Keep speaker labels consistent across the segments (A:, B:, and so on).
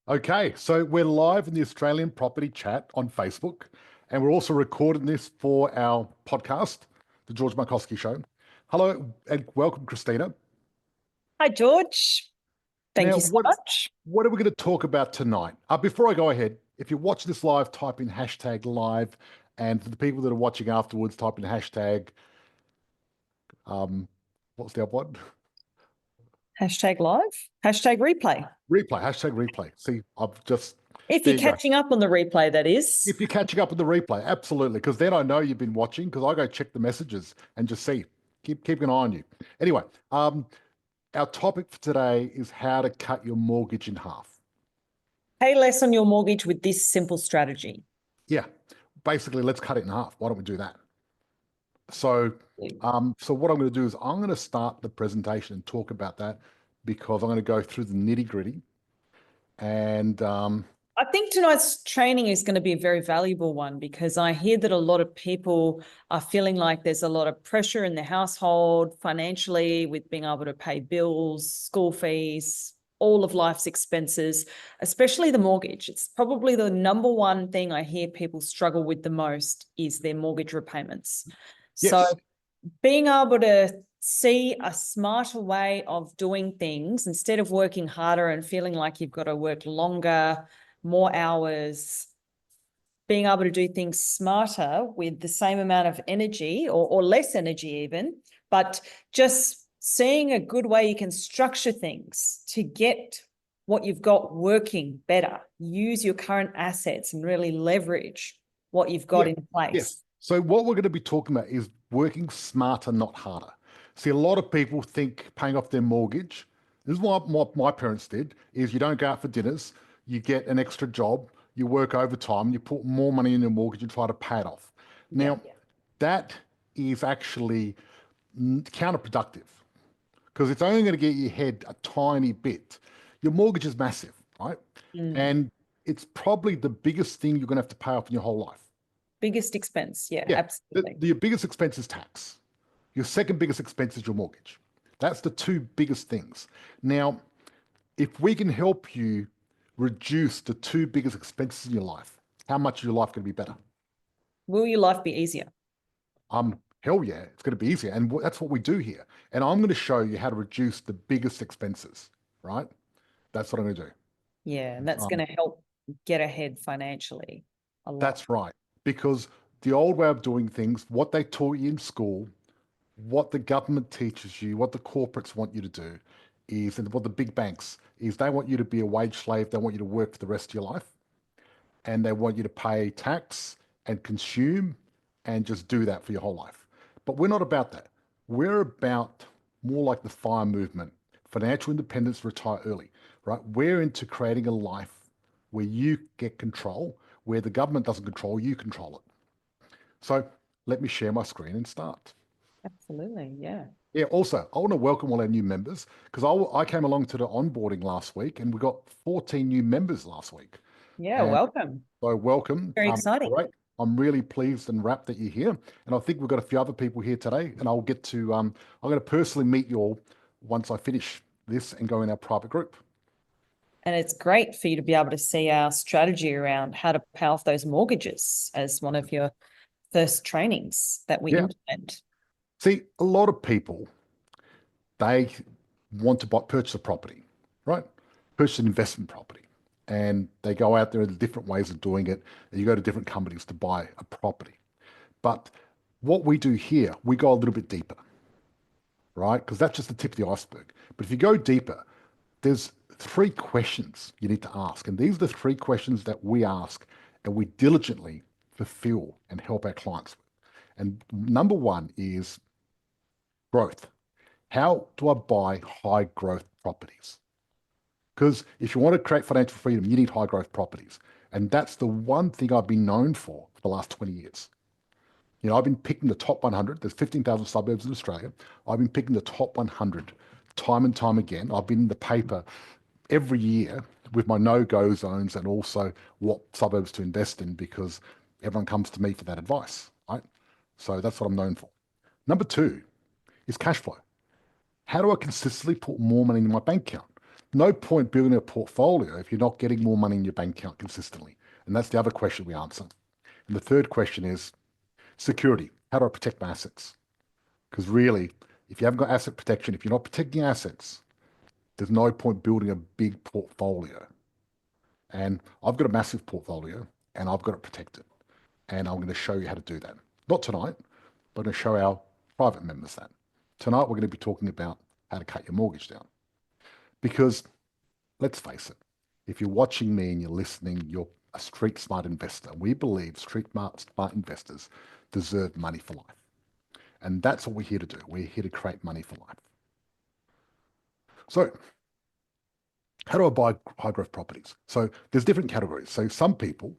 A: Okay, so we're live in the Australian Property Chat on Facebook, and we're also recording this for our podcast, the George Markoski Show. Hello and welcome, Christina.
B: Hi, George. Thank
A: Now,
B: you so much.
A: what are we going to talk about tonight? Before I go ahead, if you watch this live, type in hashtag live, and for the people that are watching afterwards, type in hashtag, what's the other one?
B: Hashtag live, hashtag replay.
A: Hashtag replay. See,
B: If
A: there
B: you're
A: you go.
B: catching up on the replay, that is.
A: If you're catching up with the replay, absolutely, because then I know you've been watching because I go check the messages and just see, keep an eye on you. Anyway, our topic for today is how to cut your mortgage in half.
B: Pay less on your mortgage with this simple strategy.
A: Yeah, basically, let's cut it in half. Why don't we do that? So what I'm going to do is I'm going to start the presentation and talk about that because I'm going to go through the nitty gritty and
B: I think tonight's training is going to be a very valuable one because I hear that a lot of people are feeling like there's a lot of pressure in their household financially with being able to pay bills, school fees, all of life's expenses, especially the mortgage. It's probably the number one thing I hear people struggle with the most is their mortgage repayments.
A: yes.
B: So being able to see a smarter way of doing things instead of working harder and feeling like you've got to work longer, more hours, being able to do things smarter with the same amount of energy or less energy even, but just seeing a good way you can structure things to get what you've got working better, use your current assets and really leverage what you've got in place.
A: Yes. So what we're going to be talking about is working smarter, not harder. See, a lot of people think paying off their mortgage, this is what my parents did, is you don't go out for dinners, you get an extra job, you work overtime, you put more money in your mortgage and try to pay it off. Now, that is actually counterproductive because it's only going to get you ahead a tiny bit. Your mortgage is massive, right? And it's probably the biggest thing you're going to have to pay off in your whole life.
B: Biggest expense, absolutely.
A: Your biggest expense is tax. Your second biggest expense is your mortgage. That's the two biggest things. Now, if we can help you reduce the two biggest expenses in your life, how much is your life going to be better?
B: Will your life be easier?
A: Hell yeah, it's going to be easier. And that's what we do here. And I'm going to show you how to reduce the biggest expenses, right? That's what I'm going to do.
B: Yeah, and that's going to help get ahead financially a lot.
A: That's right. Because the old way of doing things, what they taught you in school, what the government teaches you, what the corporates want you to do is, and what the big banks is, they want you to be a wage slave. They want you to work for the rest of your life. And they want you to pay tax and consume and just do that for your whole life. But we're not about that. We're about more like the FIRE movement, financial independence, retire early, right? We're into creating a life where you get control, where the government doesn't control, you control it. So let me share my screen and start.
B: Absolutely, yeah.
A: Yeah, also, I want to welcome all our new members because I came along to the onboarding last week and we got 14 new members last week.
B: Yeah, welcome.
A: So welcome.
B: Very exciting.
A: Great. I'm really pleased and rapt that you're here. And I think we've got a few other people here today and I'll get to, I'm going to personally meet you all once I finish this and go in our private group.
B: And it's great for you to be able to see our strategy around how to pay off those mortgages as one of your first trainings that we implement.
A: See, a lot of people, they want to purchase a property, right? Purchase an investment property. And they go out there in different ways of doing it. And you go to different companies to buy a property. But what we do here, we go a little bit deeper, right? Because that's just the tip of the iceberg. But if you go deeper, there's 3 questions you need to ask. And these are the 3 questions that we ask and we diligently fulfill and help our clients with. And number 1 is growth. How do I buy high growth properties? Because if you want to create financial freedom, you need high growth properties. And that's the one thing I've been known for the last 20 years. You know, I've been picking the top 100. There's 15,000 suburbs in Australia. I've been picking the top 100 time and time again. I've been in the paper every year with my no-go zones and also what suburbs to invest in because everyone comes to me for that advice, right? So that's what I'm known for. Number 2 is cash flow. How do I consistently put more money in my bank account? no point building a portfolio if you're not getting more money in your bank account consistently. And that's the other question we answer. And the third question is security. How do I protect my assets? Because really, if you haven't got asset protection, if you're not protecting assets, there's no point building a big portfolio. And I've got a massive portfolio and I've got to protect it. And I'm going to show you how to do that. Not tonight, but I'm going to show our private members that. Tonight, we're going to be talking about how to cut your mortgage down. Because let's face it, if you're watching me and you're listening, you're a street smart investor. We believe street smart investors deserve money for life. And that's what we're here to do. We're here to create money for life. So how do I buy high growth properties? So there's different categories. So some people,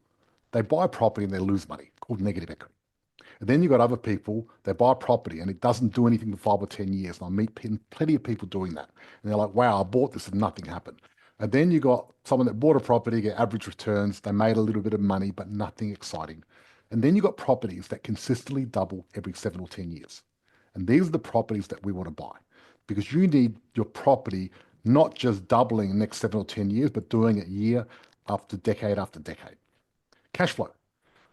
A: they buy a property and they lose money, called negative equity. And then you've got other people, they buy a property and it doesn't do anything for 5 or 10 years. And I meet plenty of people doing that. And they're like, wow, I bought this and nothing happened. And then you got someone that bought a property, get average returns, they made a little bit of money, but nothing exciting. And then you got properties that consistently double every 7 or 10 years. And these are the properties that we want to buy because you need your property not just doubling in the next 7 or 10 years, but doing it year after decade after decade. Cash flow,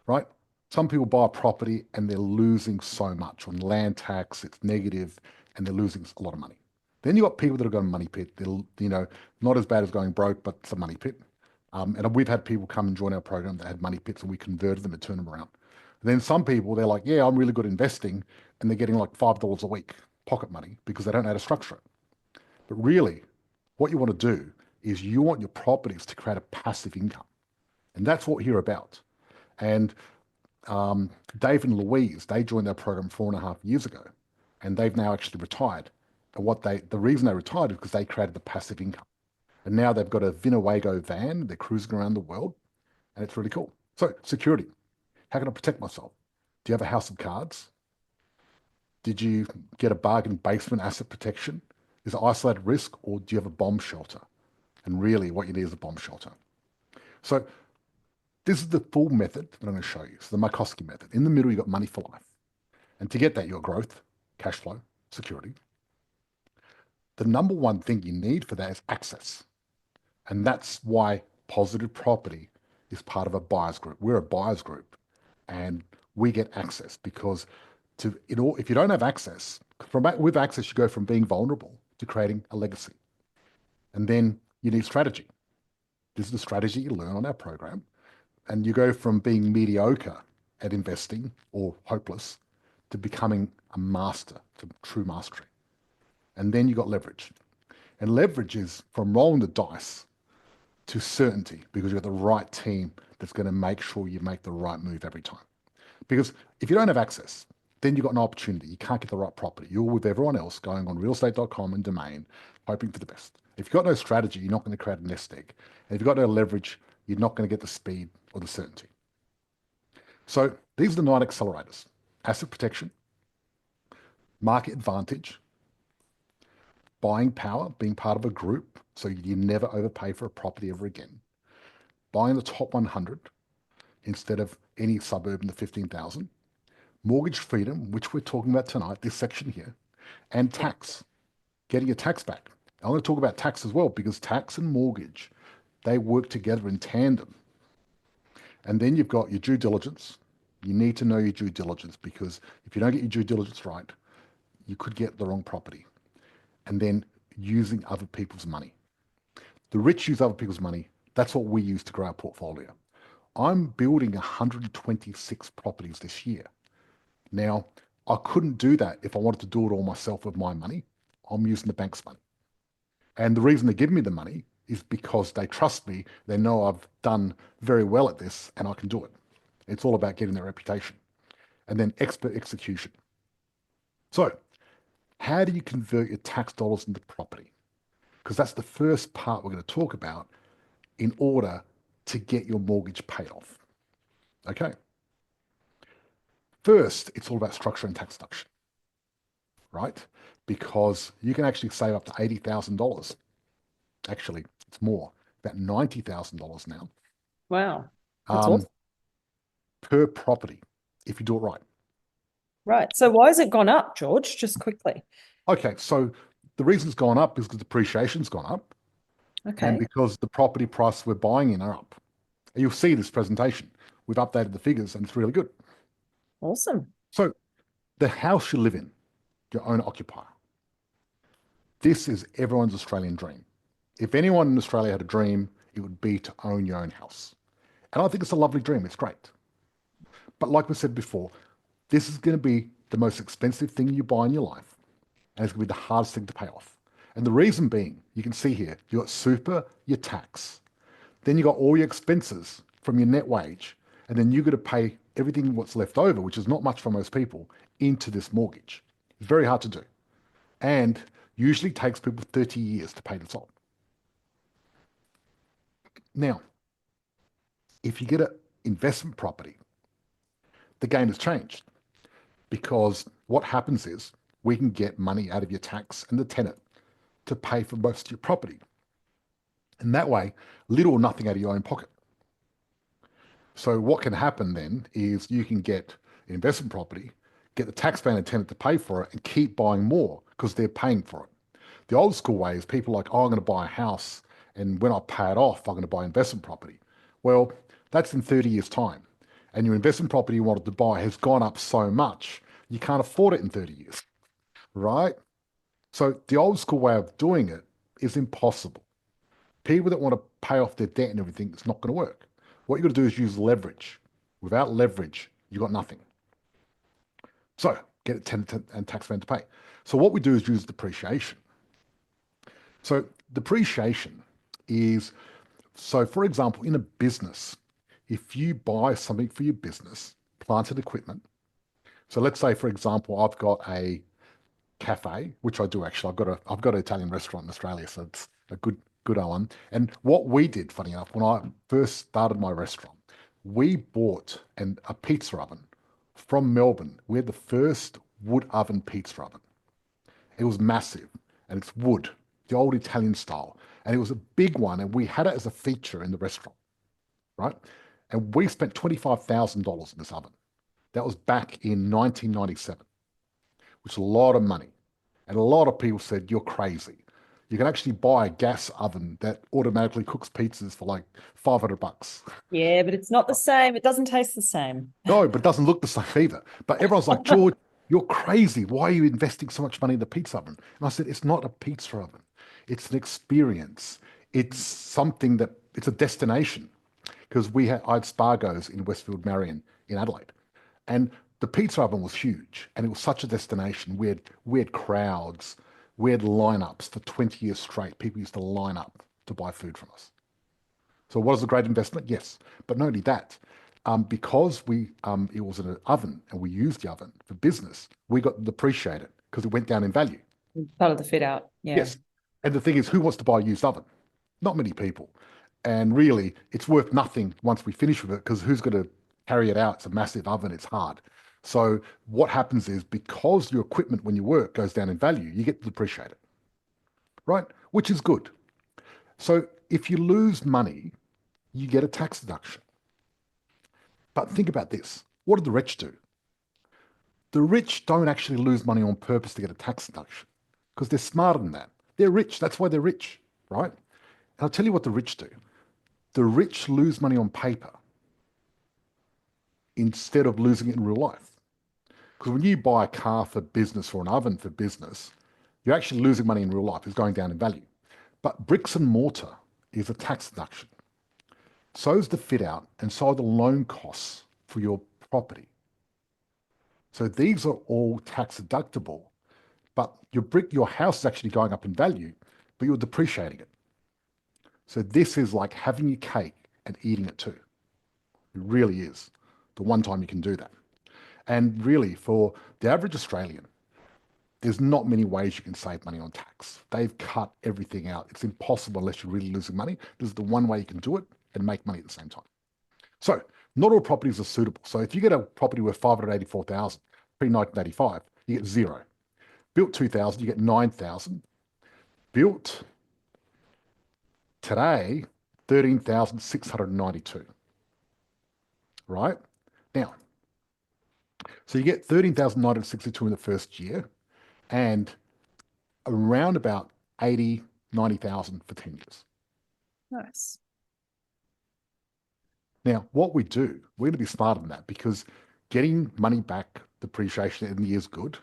A: right? Some people buy a property and they're losing so much on land tax, it's negative, and they're losing a lot of money. Then you got people that have got a money pit. They're, not as bad as going broke, but it's a money pit. And we've had people come and join our program that had money pits and we converted them and turned them around. And then some people, they're like, yeah, I'm really good at investing, and they're getting like $5 a week pocket money because they don't know how to structure it. But really, what you want to do is you want your properties to create a passive income. And that's what we're here about. And Dave and Louise, they joined our program 4.5 years ago, and they've now actually retired. And the reason they retired is because they created the passive income. And now they've got a Winnebago van, they're cruising around the world, and it's really cool. So security, how can I protect myself? Do you have a house of cards? Did you get a bargain basement asset protection? Is it isolated risk, or do you have a bomb shelter? And really what you need is a bomb shelter. So this is the full method that I'm going to show you. So the Markoski method. In the middle, you've got money for life. And to get that, you've got growth, cash flow, security. The number one thing you need for that is access. And that's why Positive Property is part of a buyers group. We're a buyers group and we get access because if you don't have access, with access, you go from being vulnerable to creating a legacy. And then you need strategy. This is the strategy you learn on our program. And you go from being mediocre at investing or hopeless to becoming a master, to true mastery. And then you got leverage. And leverage is from rolling the dice to certainty because you've got the right team that's going to make sure you make the right move every time. Because if you don't have access, then you've got an opportunity. You can't get the right property. You're with everyone else going on realestate.com and domain, hoping for the best. If you've got no strategy, you're not going to create a nest egg. And if you've got no leverage, you're not going to get the speed or the certainty. So these are the 9 accelerators: asset protection, market advantage, buying power, being part of a group, so you never overpay for a property ever again, buying the top 100 instead of any suburb in the 15,000, mortgage freedom, which we're talking about tonight, this section here, and tax, getting your tax back. I want to talk about tax as well because tax and mortgage, they work together in tandem. And then you've got your due diligence. You need to know your due diligence because if you don't get your due diligence right, you could get the wrong property. And then using other people's money. The rich use other people's money. That's what we use to grow our portfolio. I'm building 126 properties this year. Now, I couldn't do that if I wanted to do it all myself with my money. I'm using the bank's money. And the reason they give me the money is because they trust me. They know I've done very well at this and I can do it. It's all about getting their reputation. And then expert execution. So, how do you convert your tax dollars into property? Because that's the first part we're going to talk about in order to get your mortgage paid off. Okay. First, it's all about structure and tax deduction, right? Because you can actually save up to $80,000. Actually, it's more, about $90,000 now.
B: Wow. That's awesome.
A: Per property, if you do it right.
B: Right. So why has it gone up, George? Just quickly.
A: Okay, so the reason it's gone up is because depreciation's gone up. And
B: Okay.
A: because the property prices we're buying in are up. And you'll see this presentation. We've updated the figures and it's really good.
B: Awesome.
A: So the house you live in, your own occupier, this is everyone's Australian dream. If anyone in Australia had a dream, it would be to own your own house. And I think it's a lovely dream. It's great. But like we said before, this is going to be the most expensive thing you buy in your life. And it's going to be the hardest thing to pay off. And the reason being, you can see here, you got super, your tax. Then you got all your expenses from your net wage. And then you got to pay everything what's left over, which is not much for most people, into this mortgage. It's very hard to do. And usually takes people 30 years to pay this off. Now, if you get an investment property, the game has changed because what happens is we can get money out of your tax and the tenant to pay for most of your property. And that way, little or nothing out of your own pocket. So what can happen then is you can get an investment property, get the taxpayer and tenant to pay for it and keep buying more because they're paying for it. The old school way is people like, oh, I'm going to buy a house and when I pay it off, I'm going to buy investment property. Well, that's in 30 years' time. And your investment property you wanted to buy has gone up so much, you can't afford it in 30 years, right? So the old school way of doing it is impossible. People that want to pay off their debt and everything, it's not going to work. What you've got to do is use leverage. Without leverage, you've got nothing. So get a tenant and taxpayer to pay. So what we do is use depreciation. So depreciation is, so for example, in a business, if you buy something for your business, plant and equipment. So let's say, for example, I've got a cafe, which I do actually. I've got an Italian restaurant in Australia, so it's a good one. And what we did, funny enough, when I first started my restaurant, we bought a pizza oven from Melbourne. We had the first wood oven pizza oven. It was massive, and it's wood, the old Italian style, and it was a big one, and we had it as a feature in the restaurant, right? And we spent $25,000 in this oven. That was back in 1997, which is a lot of money. And a lot of people said, you're crazy. You can actually buy a gas oven that automatically cooks pizzas for like $500.
B: Yeah, but it's not the same. It doesn't taste the same.
A: No, but it doesn't look the same either. But everyone's like, George, you're crazy. Why are you investing so much money in the pizza oven? And I said, it's not a pizza oven. It's an experience. It's something that, it's a destination. Because I had Spargo's in Westfield Marion in Adelaide. And the pizza oven was huge. And it was such a destination. We had crowds. We had lineups for 20 years straight. People used to line up to buy food from us. So was it a great investment? Yes. But not only that, because it was an oven and we used the oven for business, we got depreciated because it went down in value.
B: Part of the fit out. Yeah.
A: Yes. And the thing is, who wants to buy a used oven? Not many people. And really, it's worth nothing once we finish with it because who's going to carry it out? It's a massive oven. It's hard. So what happens is because your equipment when you work goes down in value, you get depreciated, right? Which is good. So if you lose money, you get a tax deduction. But think about this. What do the rich do? The rich don't actually lose money on purpose to get a tax deduction because they're smarter than that. They're rich. That's why they're rich, right? And I'll tell you what the rich do. The rich lose money on paper instead of losing it in real life. Because when you buy a car for business or an oven for business, you're actually losing money in real life. It's going down in value. But bricks and mortar is a tax deduction. So is the fit out and so are the loan costs for your property. So these are all tax deductible, but your house is actually going up in value, but you're depreciating it. So this is like having your cake and eating it too. It really is the one time you can do that. And really for the average Australian, there's not many ways you can save money on tax. They've cut everything out. It's impossible unless you're really losing money. This is the one way you can do it and make money at the same time. So not all properties are suitable. So if you get a property worth 584,000 pre-1985, you get zero. Built 2000, you get 9,000. Built today, 13,692. Right? Now, so you get 13,962 in the first year and around about 80, 90,000 for 10 years.
B: Nice.
A: Now, what we do, we're going to be smarter than that because getting money back, depreciation in the year is good,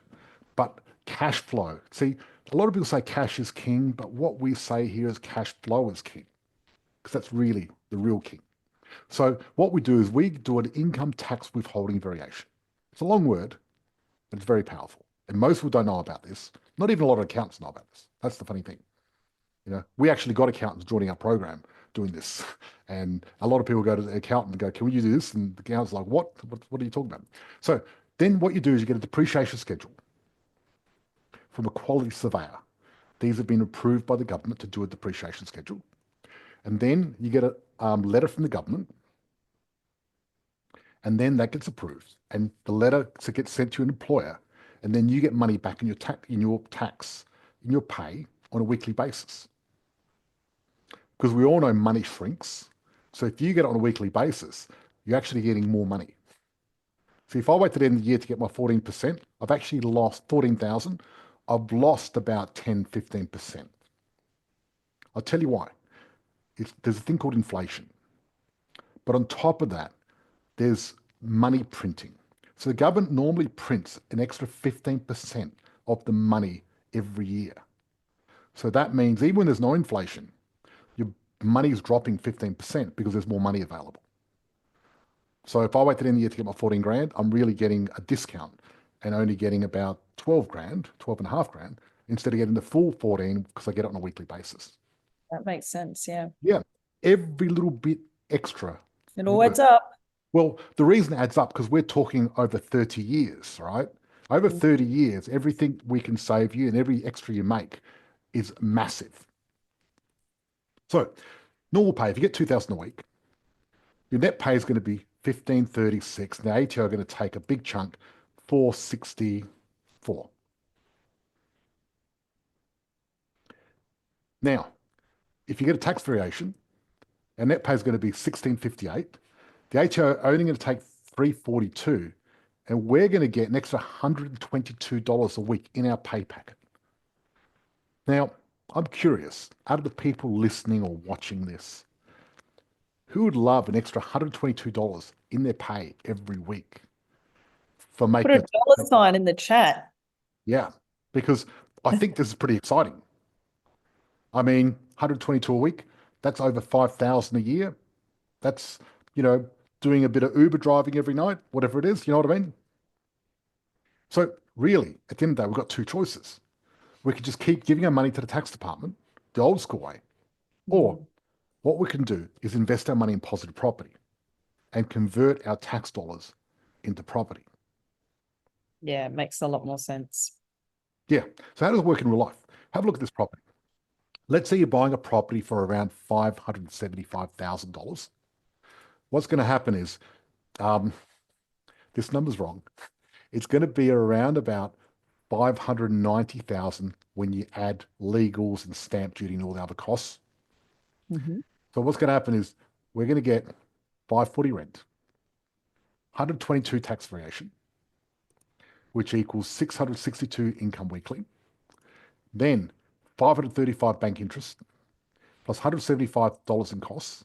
A: but cash flow. See, a lot of people say cash is king, but what we say here is cash flow is king because that's really the real king. So what we do is we do an income tax withholding variation. It's a long word, but it's very powerful. And most people don't know about this. Not even a lot of accountants know about this. That's the funny thing. We actually got accountants joining our program doing this. And a lot of people go to the accountant and go, can we do this? And the accountant's like, what? What are you talking about? So then what you do is you get a depreciation schedule from a quality surveyor. These have been approved by the government to do a depreciation schedule. And then you get a letter from the government, and then that gets approved. And the letter gets sent to an employer, and then you get money back in your pay on a weekly basis. Because we all know money shrinks. So if you get it on a weekly basis, you're actually getting more money. So if I wait to the end of the year to get my 14%, I've actually lost 14,000. I've lost about 10, 15%. I'll tell you why. There's a thing called inflation. But on top of that, there's money printing. So the government normally prints an extra 15% of the money every year. So that means even when there's no inflation, your money is dropping 15% because there's more money available. So if I wait to the end of the year to get my 14 grand, I'm really getting a discount and only getting about 12 grand, 12 and a half grand, instead of getting the full 14 because I get it on a weekly basis.
B: That makes sense. Yeah.
A: Yeah. Every little bit extra.
B: It all adds up.
A: Well, the reason it adds up because we're talking over 30 years, right? Over 30 years, everything we can save you and every extra you make is massive. So normal pay, if you get 2,000 a week, your net pay is going to be 1,536. The ATO are going to take a big chunk, 464. Now, if you get a tax variation, our net pay is going to be 1,658. The ATO are only going to take 342, and we're going to get an extra $122 a week in our pay packet. Now, I'm curious, out of the people listening or watching this, who would love an extra $122 in their pay every week for
B: Put
A: making
B: a dollar sign in the chat.
A: Yeah, because I think this is pretty exciting. I mean, 122 a week, that's over 5,000 a year. That's, doing a bit of Uber driving every night, whatever it is, you know what I mean? So really, at the end of the day, we've got two choices. We could just keep giving our money to the tax department, the old school way, or what we can do is invest our money in positive property and convert our tax dollars into property.
B: Yeah, it makes a lot more sense.
A: Yeah. So how does it work in real life? Have a look at this property. Let's say you're buying a property for around $575,000. What's going to happen is, this number's wrong. It's going to be around about 590,000 when you add legals and stamp duty and all the other costs. So what's going to happen is we're going to get 540 rent, 122 tax variation, which equals 662 income weekly. Then 535 bank interest plus $175 in costs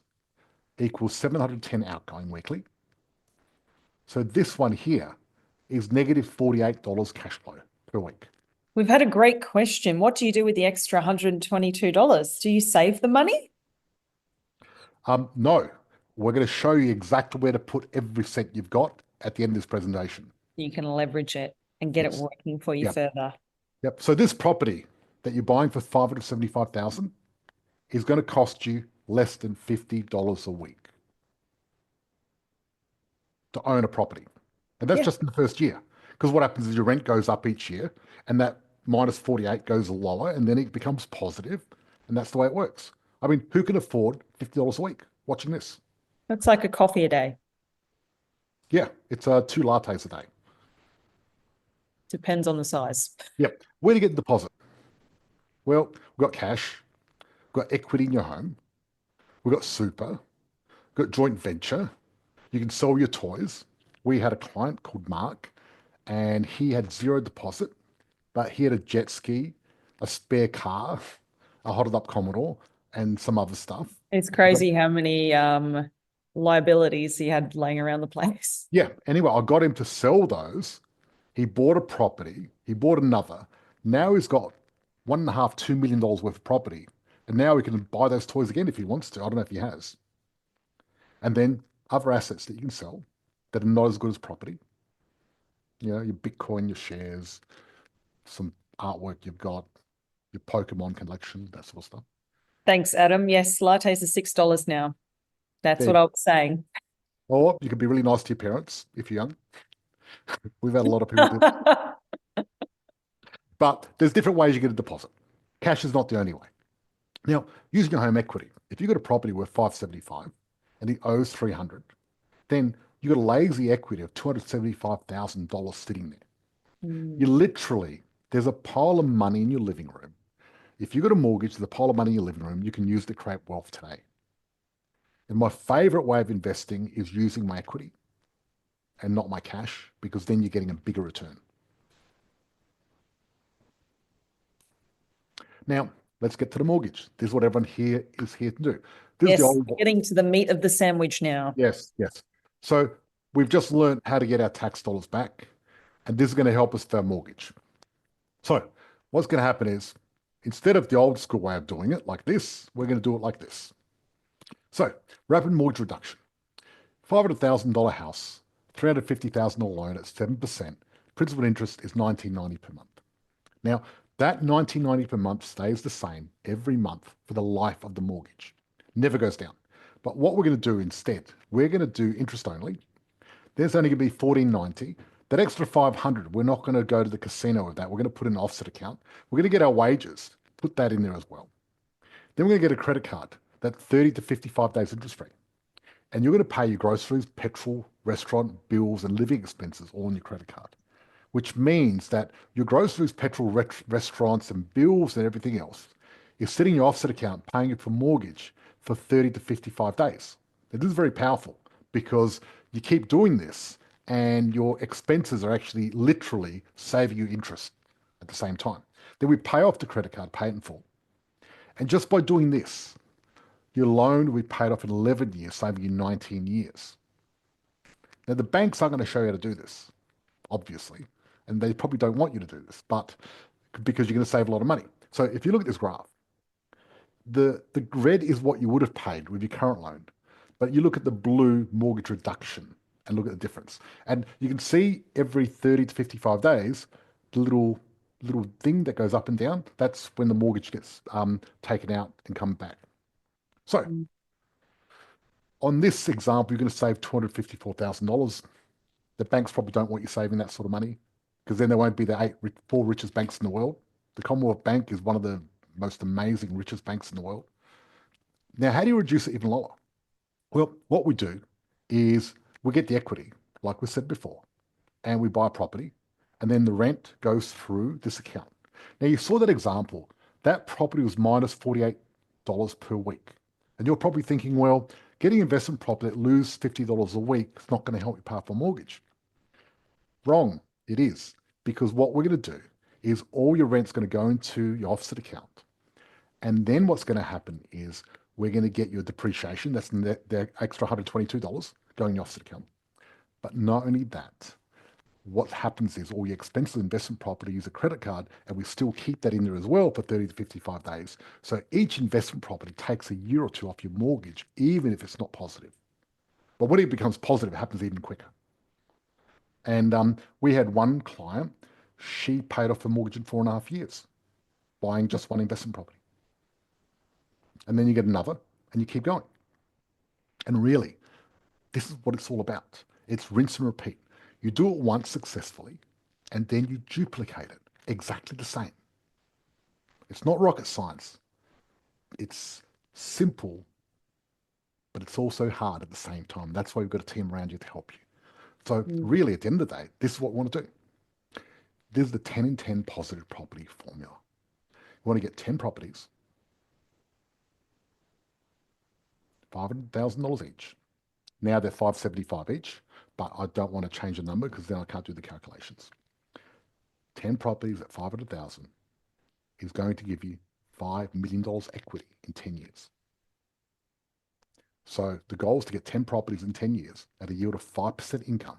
A: equals 710 outgoing weekly. So this one here is negative $48 cash flow per week.
B: We've had a great question. What do you do with the extra $122? Do you save the money?
A: No, we're going to show you exactly where to put every cent you've got at the end of this presentation.
B: You can leverage it and get it working for you further.
A: Yep. So this property that you're buying for $575,000 is going to cost you less than $50 a week to own a property. And that's just in the first year. Because what happens is your rent goes up each year and that minus 48 goes lower and then it becomes positive. And that's the way it works. I mean, who can afford $50 a week watching this?
B: That's like a coffee a day.
A: Yeah, it's 2 lattes a day.
B: Depends on the size.
A: Yep. Where do you get the deposit? Well, we've got cash, we've got equity in your home, we've got super, we've got joint venture. You can sell your toys. We had a client called Mark, and he had zero deposit, but he had a jet ski, a spare car, a hotted up Commodore, and some other stuff.
B: It's crazy how many liabilities he had laying around the place.
A: Yeah. Anyway, I got him to sell those. He bought a property. He bought another. Now he's got $1.5, $2 million worth of property. And now he can buy those toys again if he wants to. I don't know if he has. And then other assets that you can sell that are not as good as property. You know, your Bitcoin, your shares, some artwork you've got, your Pokemon collection, that sort of stuff.
B: Thanks, Adam. Yes, lattes are $6 now. That's what I was saying.
A: Or you can be really nice to your parents if you're young. We've had a lot of people do that. But there's different ways you get a deposit. Cash is not the only way. Now, using your home equity, if you've got a property worth 575 and it owes 300, then you've got a lazy equity of $275,000 sitting there. You literally, there's a pile of money in your living room. If you've got a mortgage, there's a pile of money in your living room you can use to create wealth today. And my favorite way of investing is using my equity and not my cash, because then you're getting a bigger return. Now, let's get to the mortgage. This is what everyone here is here to do. This is
B: Yes,
A: the old
B: we're getting to the meat of the sandwich now.
A: Yes, yes. So we've just learned how to get our tax dollars back, and this is going to help us with our mortgage. So what's going to happen is, instead of the old school way of doing it like this, we're going to do it like this. So rapid mortgage reduction. $500,000 house, $350,000 loan at 7%. Principal interest is $19.90 per month. Now, that $19.90 per month stays the same every month for the life of the mortgage. Never goes down. But what we're going to do instead, we're going to do interest only. There's only going to be $14.90. That extra $500, we're not going to go to the casino with that. We're going to put in an offset account. We're going to get our wages, put that in there as well. Then we're going to get a credit card that's 30 to 55 days interest free. And you're going to pay your groceries, petrol, restaurant, bills, and living expenses all on your credit card, which means that your groceries, petrol, restaurants, and bills and everything else is sitting in your offset account paying it for mortgage for 30 to 55 days. Now, this is very powerful because you keep doing this and your expenses are actually literally saving you interest at the same time. Then we pay off the credit card, pay it in full. And just by doing this, your loan will be paid off in 11 years, saving you 19 years. Now, the banks aren't going to show you how to do this, obviously, and they probably don't want you to do this, but because you're going to save a lot of money. So if you look at this graph, the red is what you would have paid with your current loan, but you look at the blue mortgage reduction and look at the difference. And you can see every 30 to 55 days, the little thing that goes up and down, that's when the mortgage gets taken out and come back. So on this example, you're going to save $254,000. The banks probably don't want you saving that sort of money because then there won't be the four richest banks in the world. The Commonwealth Bank is one of the most amazing, richest banks in the world. Now, how do you reduce it even lower? Well, what we do is we get the equity, like we said before, and we buy a property, and then the rent goes through this account. Now, you saw that example. That property was minus $48 per week. And you're probably thinking, well, getting investment property that lose $50 a week is not going to help you pay off a mortgage. Wrong, it is. Because what we're going to do is all your rent's going to go into your offset account. And then what's going to happen is we're going to get your depreciation. That's the extra $122 going in your offset account. But not only that, what happens is all your expensive investment property use a credit card, and we still keep that in there as well for 30 to 55 days. So each investment property takes a year or two off your mortgage, even if it's not positive. But when it becomes positive, it happens even quicker. And we had one client, she paid off the mortgage in 4.5 years, buying just one investment property. And then you get another, and you keep going. And really, this is what it's all about. It's rinse and repeat. You do it once successfully, and then you duplicate it exactly the same. It's not rocket science. It's simple, but it's also hard at the same time. That's why we've got a team around you to help you. So really, at the end of the day, this is what we want to do. This is the 10 in 10 positive property formula. You want to get 10 properties, $500,000 each. Now they're $575 each, but I don't want to change the number because then I can't do the calculations. 10 properties at 500,000 is going to give you $5 million equity in 10 years. So the goal is to get 10 properties in 10 years at a yield of 5% income.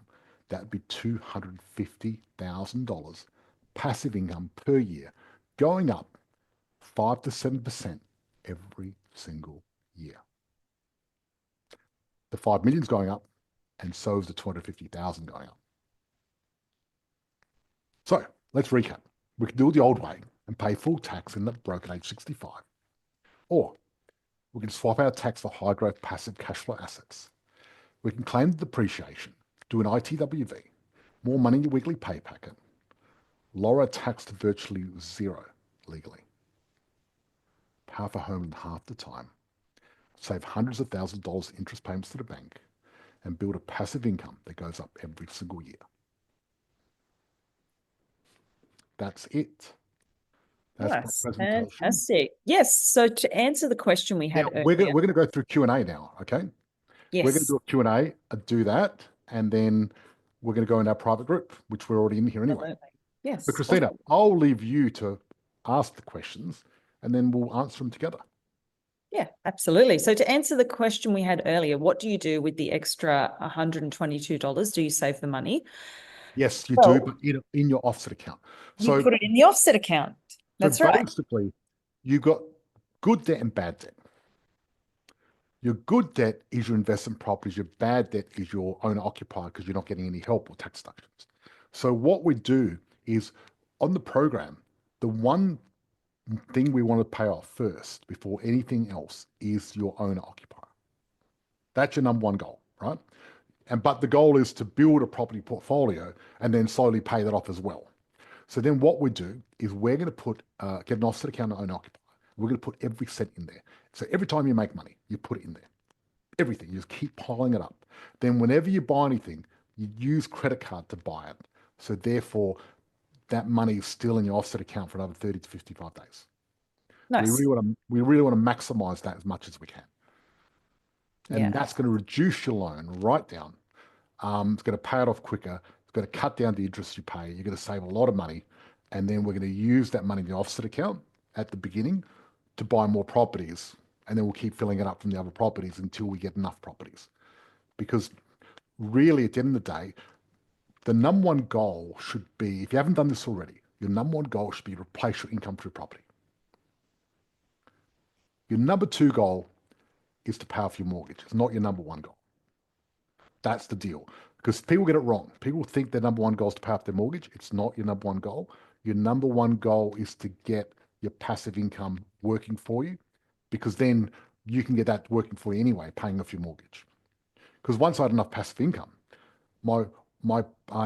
A: That would be $250,000 passive income per year, going up 5 to 7% every single year. The 5 million is going up, and so is the 250,000 going up. So let's recap. We can do it the old way and pay full tax and end up broke at age 65. Or we can swap our tax for high growth passive cash flow assets. We can claim the depreciation, do an ITWV, more money in your weekly pay packet, lower our tax to virtually zero legally, pay off a home in half the time, save hundreds of thousands of dollars in interest payments to the bank, and build a passive income that goes up every single year. That's it. That's my
B: That's
A: presentation.
B: fantastic. Yes. So to answer the question we had
A: Now, we're
B: earlier,
A: going to go through Q&A now, okay? We're going to
B: yes,
A: do a Q&A, do that, and then we're going to go in our private group, which we're already in here anyway.
B: absolutely. Yes.
A: But Christina,
B: Awesome.
A: I'll leave you to ask the questions, and then we'll answer them together.
B: Yeah, absolutely. So to answer the question we had earlier, what do you do with the extra $122? Do you save the money?
A: Yes, you do,
B: Well,
A: but in your offset account.
B: you
A: So,
B: put it in the offset account. That's right.
A: basically, you've got good debt and bad debt. Your good debt is your investment properties. Your bad debt is your owner-occupier because you're not getting any help or tax deductions. So what we do is on the program, the one thing we want to pay off first before anything else is your owner-occupier. That's your number one goal, right? But the goal is to build a property portfolio and then slowly pay that off as well. So then what we do is we're going to put get an offset account on owner-occupier. We're going to put every cent in there. So every time you make money, you put it in there. Everything. You just keep piling it up. Then whenever you buy anything, you use credit card to buy it. So therefore, that money is still in your offset account for another 30 to 55 days.
B: Nice.
A: We really want to maximize that as much as we can. And
B: Yeah.
A: that's going to reduce your loan right down. It's going to pay it off quicker. It's going to cut down the interest you pay. You're going to save a lot of money. And then we're going to use that money in the offset account at the beginning to buy more properties. And then we'll keep filling it up from the other properties until we get enough properties. Because really, at the end of the day, the number one goal should be, if you haven't done this already, your number one goal should be replace your income through property. Your number two goal is to pay off your mortgage. It's not your number one goal. That's the deal. Because people get it wrong. People think their number one goal is to pay off their mortgage. It's not your number one goal. Your number one goal is to get your passive income working for you, because then you can get that working for you anyway, paying off your mortgage. Because once I had enough passive income, my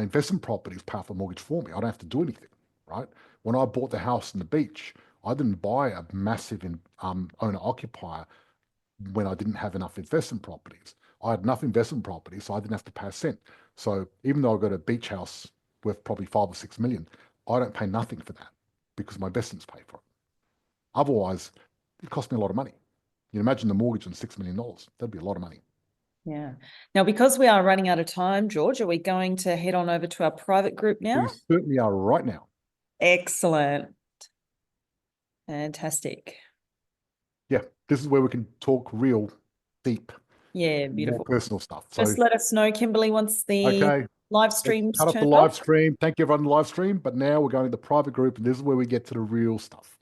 A: investment properties pay off a mortgage for me. I don't have to do anything, right? When I bought the house on the beach, I didn't buy a massive owner-occupier when I didn't have enough investment properties. I had enough investment properties, so I didn't have to pay a cent. So even though I got a beach house worth probably 5 or 6 million, I don't pay nothing for that because my investments pay for it. Otherwise, it cost me a lot of money. You imagine the mortgage on $6 million. That'd be a lot of money.
B: Yeah. Now, because we are running out of time, George, are we going to head on over to our private group now?
A: We certainly are right now.
B: Excellent. Fantastic.
A: Yeah, this is where we can talk real deep,
B: Yeah,
A: more
B: beautiful.
A: personal stuff. So,
B: Just let us know, Kimberly, once the
A: okay,
B: live stream's
A: cut off the
B: turned
A: live
B: off.
A: stream. Thank you, everyone, on the live stream. But now we're going to the private group, and this is where we get to the real stuff.